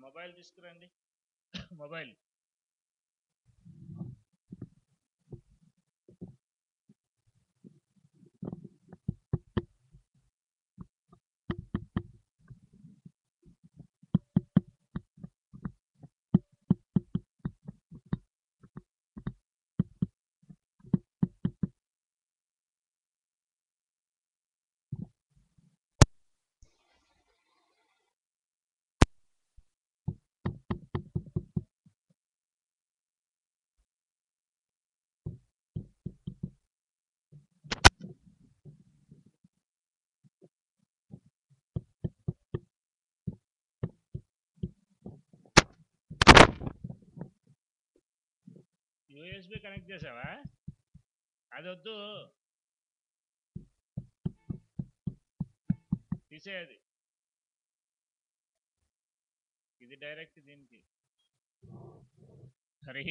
Mobile తీసుకురండి. Mobile USB connect చేసావా? అదొద్దు, తీసేది. ఇది డైరెక్ట్ దీనికి. హరి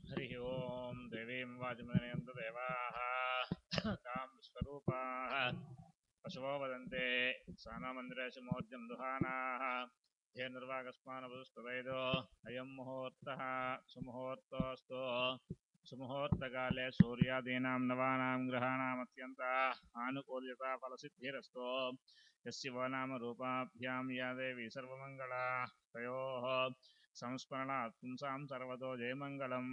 హరి ఓం. దేవీం వాజమనయంతు దేవాః తాం విశ్వరూపాః పశవో వదంతే సానామందిరేషు మోర్జం దుహానాః ధేనుర్వాగస్మానవదుస్తవైదో అయం ముహూర్తః సుముహూర్తోऽस्तु సుముహూర్తకాలే సూర్యాదీనాం నవానాం గ్రహాణామత్యంత ఆనుకూల్యతా ఫలసిద్ధిరస్తు యస్య నామ రూపాభ్యాం యా దేవి సర్వమంగళా తయోః సంస్మరణాత్ పుంసాం సర్వతో జయమంగళం.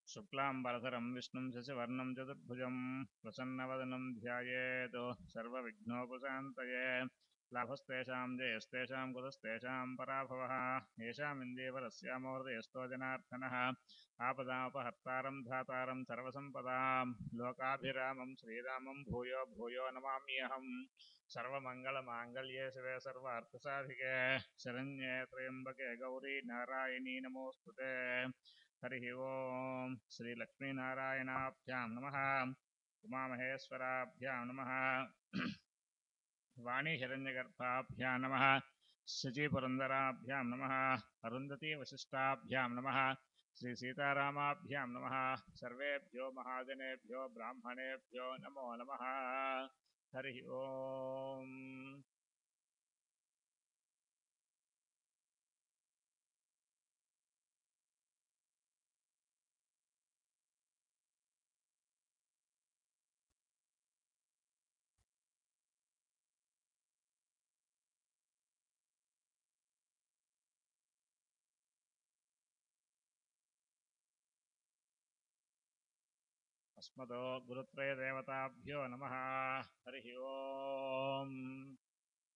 శుక్లాంబరధరం విష్ణుం శశివర్ణం చతుర్భుజం ప్రసన్నవదనం ధ్యాయేత్ సర్వవిఘ్నోపశాంతయే. లాభస్తేషాం జయస్తేషాం కుతస్తేషాం పరాభవః ఏషామిందేవరస్యామోహృదయస్థో జనార్దనः ఆపదాపహర్తారం ధాతారం సర్వసంపదాం లోకాభిరామం శ్రీరామం భూయో భూయో నమామ్యహం. సర్వమంగళమాంగళ్యే శివే సర్వార్థసాధికే శరణ్యే త్రయంబకే గౌరీ నారాయణీ నమోస్తుతే. హరి ఓం. శ్రీలక్ష్మీనారాయణాభ్యాం నమః. ఉమామహేశ్వరాభ్యాం నమః. వాణీ హిరణ్యగర్భాభ్యాం నమః. శచీపురందరాభ్యాం నమః. అరుంధతీ వశిష్టాభ్యాం నమః. శ్రీ సీతారామాభ్యాం నమః. సర్వేభ్యో మహాజనేభ్యో బ్రాహ్మణేభ్యో నమో నమః. హరి ఓం. అస్మదో గురుత్రయ దేవతాభ్యో నమః. హరి ఓం.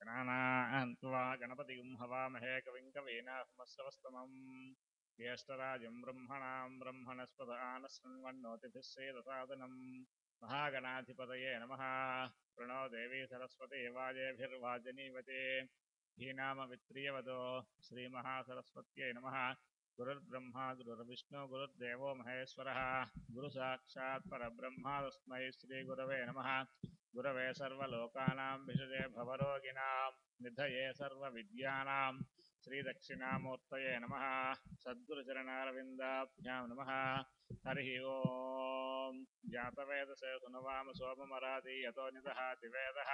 గణానాన్త్వా గణపతిం హవామహే కవిం కవీనాహమస్రవస్తమం జ్యేష్ఠరాజం బ్రహ్మణాం బ్రహ్మణస్పద ఆనశృణ్వన్నోతిభిः సేదసాదనం. మహాగణాధిపతయే నమః. ప్రణో దేవీ సరస్వతి వాజేభిర్వాజనీవతే ధీనామవిత్రియవదో శ్రీమహాసరస్వత్యై నమః. గురుర్బ్రహ్మా గురుర్విష్ణు గురుర్దేవో మహేశ్వరः గురు సాక్షాత్ పరబ్రహ్మ తస్మై శ్రీ గురవే నమః. గురవే సర్వలోకానాం విషజే భవరోగిణాం నిధయే సర్వవిద్యానాం శ్రీదక్షిణామూర్తయే నమః. సద్గురుచరణారవిందాభ్యాం నమః. హరి ఓం. జాతవేదసే సునవామ సోమమరాదీయతో నిదహాతి వేదః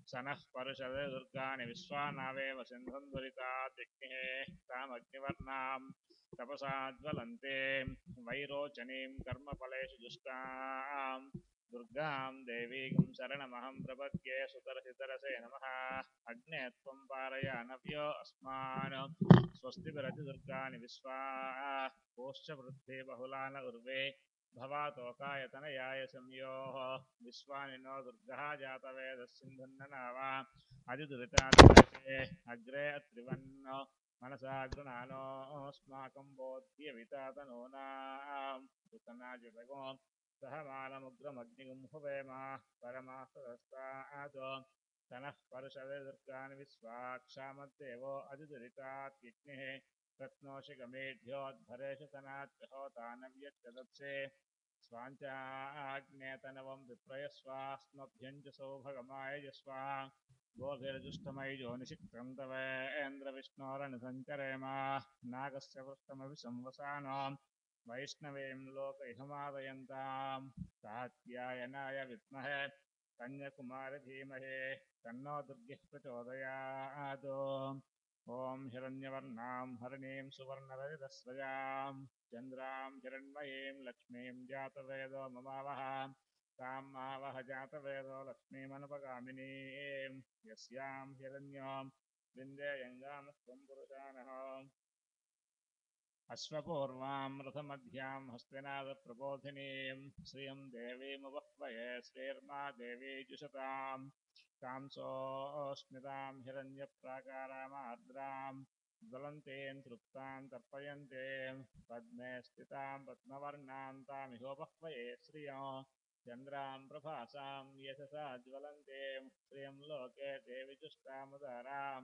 సనః పరుషదే దుర్గాని విశ్వానావేవ సింధుం దురితాద్యగ్నిః తామగ్నివర్ణాం తపసాజ్వలంతే వైరోచనీం కర్మఫలేషు దుష్టాం దుర్గాం దేవీం శరణమహం ప్రపద్యే. సుతరసితరసే నమః. అగ్నే త్వం పారయానవ్యో అస్మాన్ స్వస్తిభిరతి దుర్గాని విశ్వా పోశ్చ వృద్ధి బహుళాన ఉర్వే భవాతోకాయతనయాయ సంయోః విశ్వాని నో దుర్గः జాతవేదస్సింధున్ననావా అదిదురితాదివశే అగ్రే అత్రివన్నో మనసా గృణానోస్మాకం బోధ్య వితాతనూనాం సుతనాజుతగో సహమానముగ్రమగ్నిగుం హువేమ పరమాసదస్తాదో తనః పరుషదే దుర్గాని విశ్వాక్షామద్దేవో అదిదురితాత్యగ్నిః रत्नोषिकमेढ्योद्धरेषु तनात्यहो तानव्यच्चदत्से स्वाञ्चाग्नेतनवं विप्रयस्वास्मभ्यं च सौभगमायजस्वा गोभिर्जुष्टमैजो निषिक्तं तवेन्द्रविष्णोरनुसञ्चरेम नागस्य वृत्तमभि संवसानो वैष्णवीं लोकैहमादयन्तां कात्यायनाय विद्महे कन्याकुमारी धीमहि तन्नो दुर्गिः प्रचोदयात् ॐ हिरण्यवर्णां हरिणीं सुवर्णरजतस्रजां चन्द्रां हिरण्मयीं लक्ष्मीं जातवेदो ममावह तां मावह जातवेदो लक्ष्मीमनुपगामिनीं यस्यां हिरण्यो विन्देयङ्गामस्त्वं पुरुषानः अश्वपूर्वां रथमध्यां हस्तिनादप्रबोधिनीं श्रियं देवीमुपह्वये श्रीर्मा देवी जुषतां तां सोऽस्मितां हिरण्यप्राकारामार्द्रां ज्वलन्तीं तृप्तां तर्पयन्तीं पद्मे स्थितां पद्मवर्णां तामिहोपह्वये श्रियो चन्द्रां प्रभासां यशसा ज्वलन्तीं श्रियं लोके देवी जुष्टामुदारां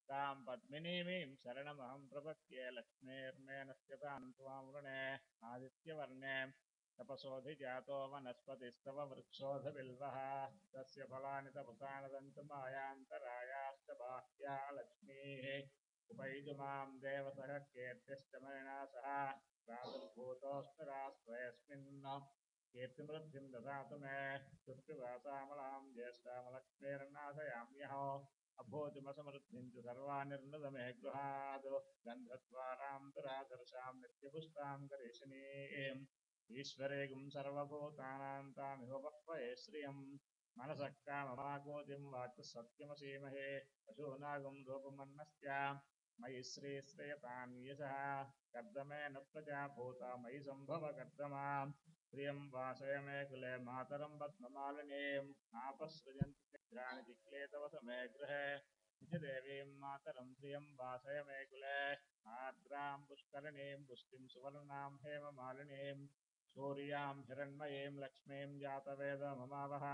तां पद्मिनीमीं शरणमहं प्रपद्ये लक्ष्मीर्मेनस्य तां त्वां वृणे आदित्यवर्णे तपसोऽधिजातो वनस्पतिस्तव वृक्षोऽधबिल्वः तस्य फलानि तपसानि दन्तमायान्तरायाश्च बाह्या लक्ष्मीः उपैतुमां देवतः कीर्तिश्च मयिना सह प्रादुर्भूतोऽस्मिरास्त्वयस्मिन् कीर्तिमृद्धिं ददातु मे सुप्तिवासामलां ज्येष्ठामलक्ष्मीर्नाशयाम्यहो अभूतिमसमृद्धिं च सर्वानिर्नद मे गृहाद् गन्धद्वारां दुरादर्शां नित्यपुष्टां करीशिनीम् ईश्वरेगुं सर्वभूतानां तामिहोपह्वये श्रियं मनसः काममाकोतिं वाक् सत्यमसीमहे पशूनागुं रूपमन्नस्य मयि श्रीश्रयतां यशः कर्दमेन प्रजा भूता मयि सम्भव कर्दमां प्रियं वासय मे कुले मातरं पद्ममालिनीम् आपसृजन्ति चित्राणि चिक्ले तव समे गृहे निजदेवीं मातरं प्रियं वासय मे कुले आर्द्रां पुष्करिणीं पुष्टिं सुवर्णां हेममालिनीं सूर्यां हिरण्मयीं लक्ष्मीं जातवेदो ममावह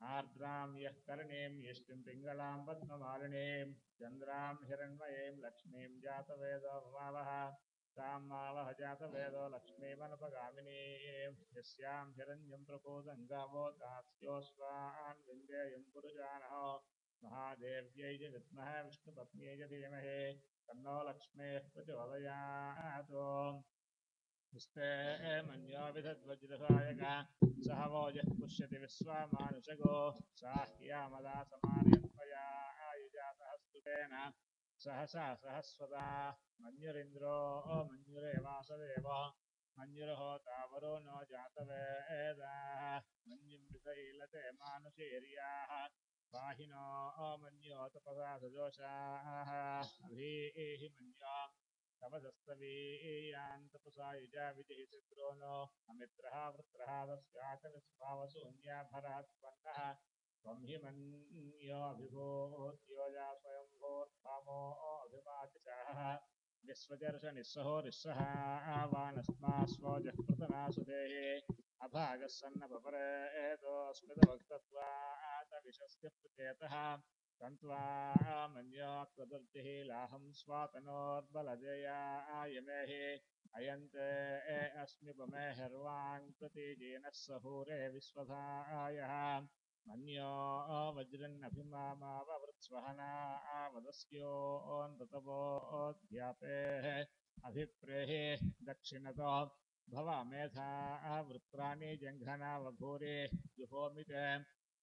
आर्द्रां यः करणीं यष्टिं पिङ्गलां पद्ममालिनीं चन्द्रां हिरण्मयीं लक्ष्मीं जातवेदो ममावह तां मावह जातवेदो लक्ष्मीमनुपगामिनीं यस्यां हिरण्यं प्रपूतं गावो दास्योऽस्वान् विन्देयं पुरुषानः महादेव्यै च विद्महे विष्णुपत्न्यै च धीमहि तन्नो लक्ष्मीः प्रचोदयात् हस्ते मन्यो विदद्वज्रसायक सह वोजः पुष्यति विश्वामानुषगो साह्यामदासमानयत्वया आयुजातः सहसा सहस्वता मन्युरिन्द्रो मन्युरेवासदेव मन्युर्होतावरो नो जातवेदाः मन्युं विषैलते मानुषेर्याः पाहि नो मन्यो तपसा सजोषाः अभीहि मन्यो तपसस्तवीयान् तपसा युजा विजिः चित्रो नो अमित्रः वृत्रः तस्याचलस्वावसून्याभरात्पन्नः त्वं हि मन्योऽभिभूत्योजा स्वयंभूर्धामो अभिमातिशाः विश्वजर्षनिस्सहो रिस्सः आवानस्मास्वोजः पृतनासुतेः अभागः सन्नपरेतोऽस्मितभक्तत्वातविशस्य प्रचेतः तन्त्वा मन्योक्तदुर्तिः लाहं स्वातनोर्बलजयायमेहि अयन्ते अस्म्युपमे हर्वान् प्रतीजीनः सहूरे विश्वधायः मन्यो वज्रन्नभिमामाववृत्स्वहना वदस्योऽन्ततवोऽध्यापेः अभिप्रेहि दक्षिणतो भवामेधा वृत्राणि जङ्घनावभूरि जुहोमिते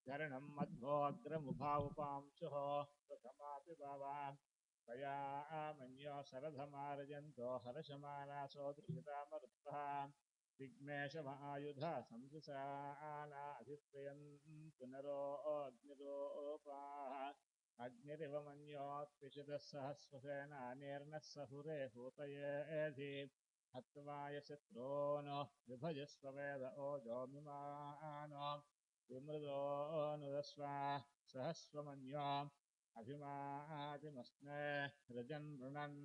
धरणं मध्वोऽग्रमुभावुपांशुः प्रथमापि भावान् त्वया मन्यो शरधमार्जन्तो हर्षमानासो दृशितामरुत्तः दिग्मेशमायुधा संसृसानाधिप्रियन् पुनरो अग्निरोपाः अग्निरिव मन्योत्पिशितः सहस्वसेनानेर्नः सहुरे हूतयेधि हत्वा यशत्रोनो विभजस्व वेद ओजोमिमानो विमृदोऽनुदस्वा सहस्वमन्यो अभिमातिमस्मे रजन् मृणन्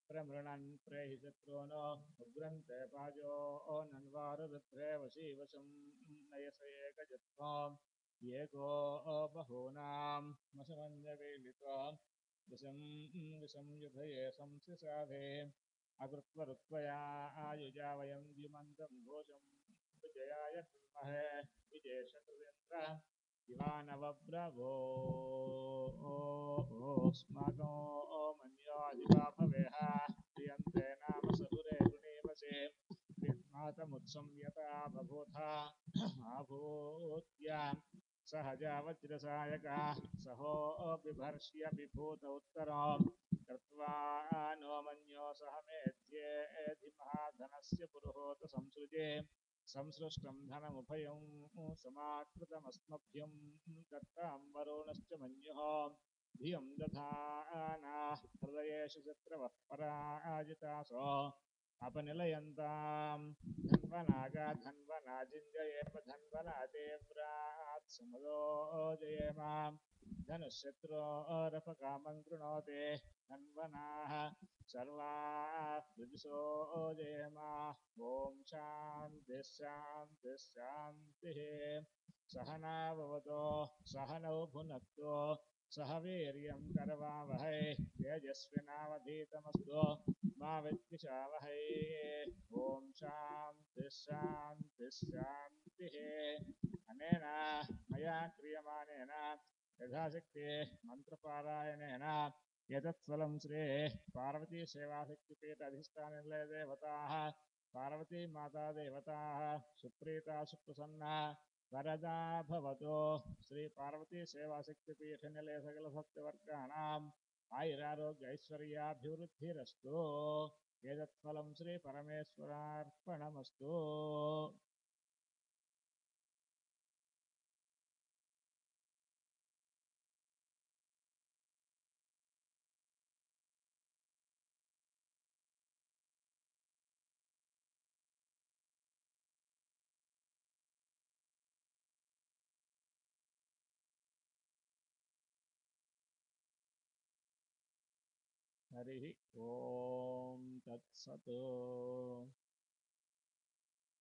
प्रमृणन् प्रेहि शत्रूनो उग्रन्ते पाजो नन्वारुरुद्रे वशीवशं नयस एकजत्वं एको बहूनां मशमन्यवीलितो विषं युधये संसिसाधे अकृत्वरुत्वया आयुजा वयं द्युमन्तं घोषं विजयाय कुर्महे विजेशकृतेन्द्र दिवानवब्रवो स्माको मन्योऽधिका भवेह प्रियन्ते नाम सहुरे गुणेवसे विस्मातमुत्संयता बभूथा आभूत्या सहजा वज्रसायका सहो बिभर्ष्य विभूत उत्तरो कृत्वा नो मन्यो सह मेध्ये धीमहाधनस्य पुरुहोत संसृजे संसृष्टं धनमुभयं समाकृतमस्मभ्यं दत्ताम्बरोणश्च मन्युः धियं दधाना हृदयेषु शत्रवः पराजितासो अपनिलयन्तां धन्वनागा धन्वनाजिञ्जयेम धन्वनादेव्रात् समदो जयेम धनुःशत्रोरपकामं कृणोते धन्वनाः सर्वाः प्रदिशो जयेम ॐ शान्तिः शान्तिः शान्तिः सहना भवतो सहनौ भुनक्तु सह वीर्यं करवावहै तेजस्विनावधीतमस्तु मा विद्विषावहै ॐ शान्तिः शान्तिः शान्तिः अनेन मया क्रियमाणेन यथाशक्ति मन्त्रपारायणेन एतत्फलं श्री पार्वतीसेवाशक्तिपीठ अधिष्ठाननिलयदेवताः पार्वती माता देवताः सुप्रीता सुप्रसन्ना वरदा भवतु श्री पार्वती सेवाशक्तिपीठनिलय सकलभक्तवर्गाणाम् आयुरारोग्य ऐश्वर्याभिवृद्धिरस्तु एतत्फलं श्री परमेश्वरार्पणमस्तु हरिः ॐ तत्सत्